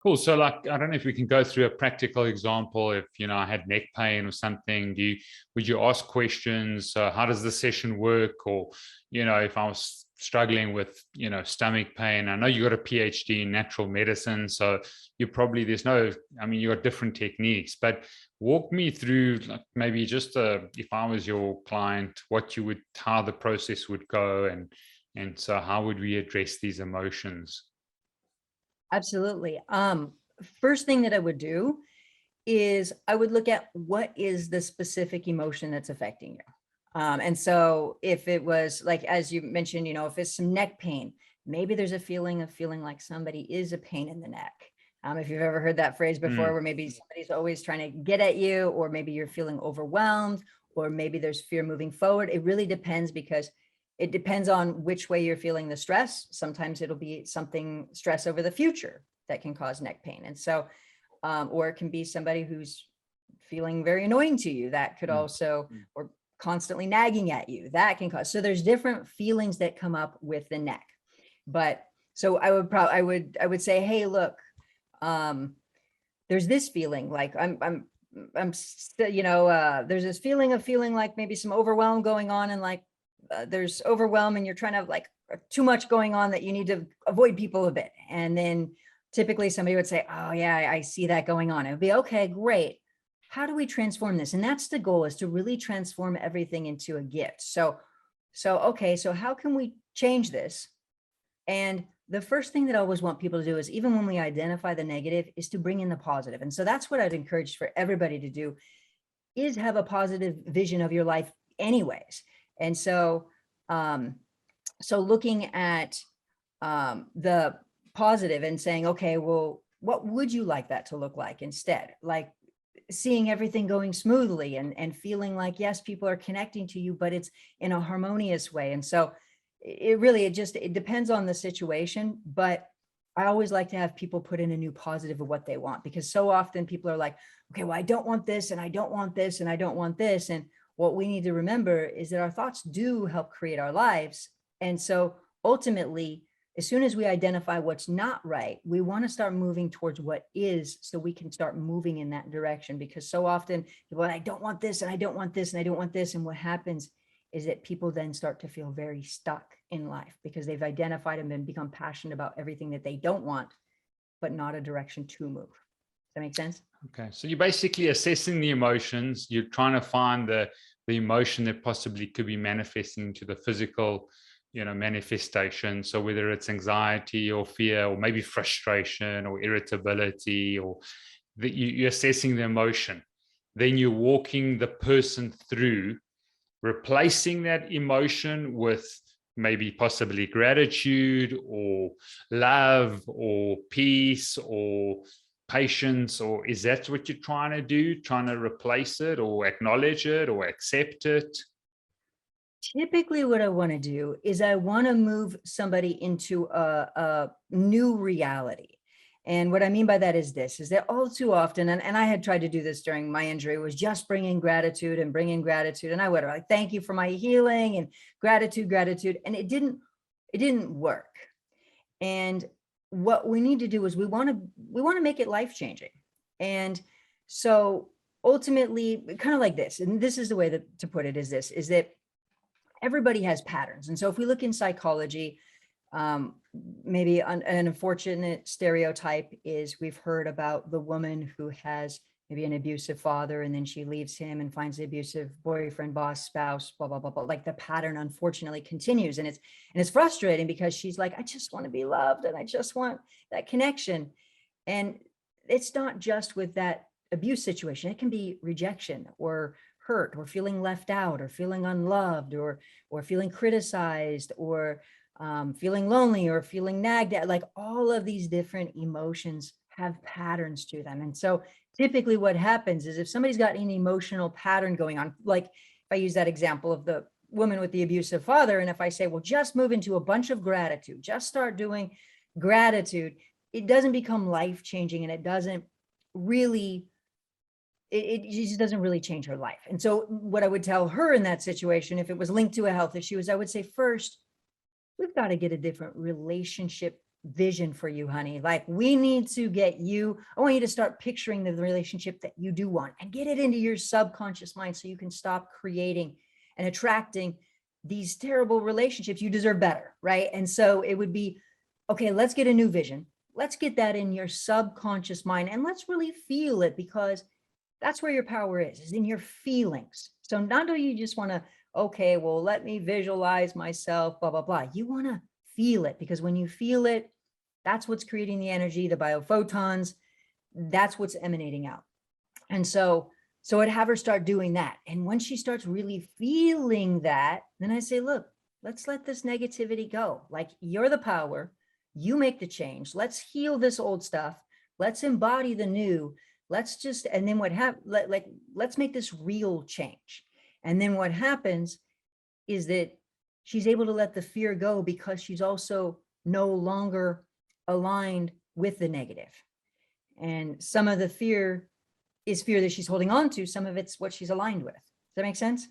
Cool. So like, I don't know if we can go through a practical example. If, I had neck pain or something, would you ask questions? How does the session work? Or, if I was struggling with, stomach pain, I know you got a PhD in natural medicine. So you probably, you got different techniques, but walk me through like maybe just if I was your client, how the process would go. And so how would we address these emotions? Absolutely. First thing that I would do is I would look at what is the specific emotion that's affecting you. And so if it was like, as you mentioned, if it's some neck pain, maybe there's a feeling of feeling like somebody is a pain in the neck. If you've ever heard that phrase before, where maybe somebody's always trying to get at you, or maybe you're feeling overwhelmed, or maybe there's fear moving forward. It really depends, because it depends on which way you're feeling the stress. Sometimes it'll be something stress over the future that can cause neck pain. And so, or it can be somebody who's feeling very annoying to you. That could also, or constantly nagging at you, that can cause. So there's different feelings that come up with the neck. But so I would say, hey, look, there's this feeling like there's this feeling of feeling like maybe some overwhelm going on, and like there's overwhelm and you're trying to like too much going on that you need to avoid people a bit. And then typically somebody would say, oh yeah, I see that going on. It would be, okay, great. How do we transform this? And that's the goal, is to really transform everything into a gift. So okay, so how can we change this? And the first thing that I always want people to do is, even when we identify the negative, is to bring in the positive. And so that's what I'd encourage for everybody to do, is have a positive vision of your life anyways. And so, looking at the positive and saying, okay, well, what would you like that to look like instead? Like seeing everything going smoothly and feeling like, yes, people are connecting to you, but it's in a harmonious way. And so it depends on the situation, but I always like to have people put in a new positive of what they want, because so often people are like, okay, well, I don't want this, and I don't want this, and I don't want this. And what we need to remember is that our thoughts do help create our lives. And so ultimately, as soon as we identify what's not right, we want to start moving towards what is, so we can start moving in that direction. Because so often people are, I don't want this, and I don't want this, and I don't want this. And what happens is that people then start to feel very stuck in life, because they've identified them and become passionate about everything that they don't want, but not a direction to move. Does that make sense? Okay. So you're basically assessing the emotions. You're trying to find the emotion that possibly could be manifesting into the physical, manifestation. So whether it's anxiety or fear, or maybe frustration or irritability, or you're assessing the emotion. Then you're walking the person through replacing that emotion with maybe possibly gratitude or love or peace or patience. Or is that what you're trying to do? Trying to replace it or acknowledge it or accept it? Typically what I want to do is I want to move somebody into a new reality. And what I mean by that is this, is that all too often, and I had tried to do this during my injury, was just bringing gratitude and bringing gratitude. And I would like, thank you for my healing, and gratitude. And it didn't work. And what we need to do is we want to make it life-changing. And so ultimately, kind of like this, and this is the way to put it, is that everybody has patterns. And so if we look in psychology, maybe an unfortunate stereotype is, we've heard about the woman who has maybe an abusive father, and then she leaves him and finds the abusive boyfriend, boss, spouse, blah, blah, blah, blah. Like the pattern unfortunately continues. And it's frustrating, because she's like, I just want to be loved, and I just want that connection. And it's not just with that abuse situation. It can be rejection, or hurt, or feeling left out, or feeling unloved, or feeling criticized, or feeling lonely, or feeling nagged at. Like all of these different emotions have patterns to them. And so typically what happens is, if somebody's got an emotional pattern going on, like if I use that example of the woman with the abusive father, and if I say, well, just move into a bunch of gratitude, just start doing gratitude, it doesn't become life-changing, and it doesn't really, it just doesn't really change her life. And so what I would tell her in that situation, if it was linked to a health issue, is I would say, first, we've got to get a different relationship vision for you, honey. Like, we need to get you, I want you to start picturing the relationship that you do want and get it into your subconscious mind so you can stop creating and attracting these terrible relationships. You deserve better, right? And so it would be, okay, let's get a new vision. Let's get that in your subconscious mind and let's really feel it, because that's where your power is in your feelings. So not do you just want to, okay, well, let me visualize myself, blah, blah, blah. You want to feel it, because when you feel it, that's what's creating the energy, the biophotons, that's what's emanating out. And so I'd have her start doing that. And when she starts really feeling that, then I say, look, let's let this negativity go. Like, you're the power, you make the change. Let's heal this old stuff. Let's embody the new. Let's just, and then let's make this real change. And then what happens is that she's able to let the fear go, because she's also no longer aligned with the negative. And some of the fear is fear that she's holding on to. Some of it's what she's aligned with. Does that make sense?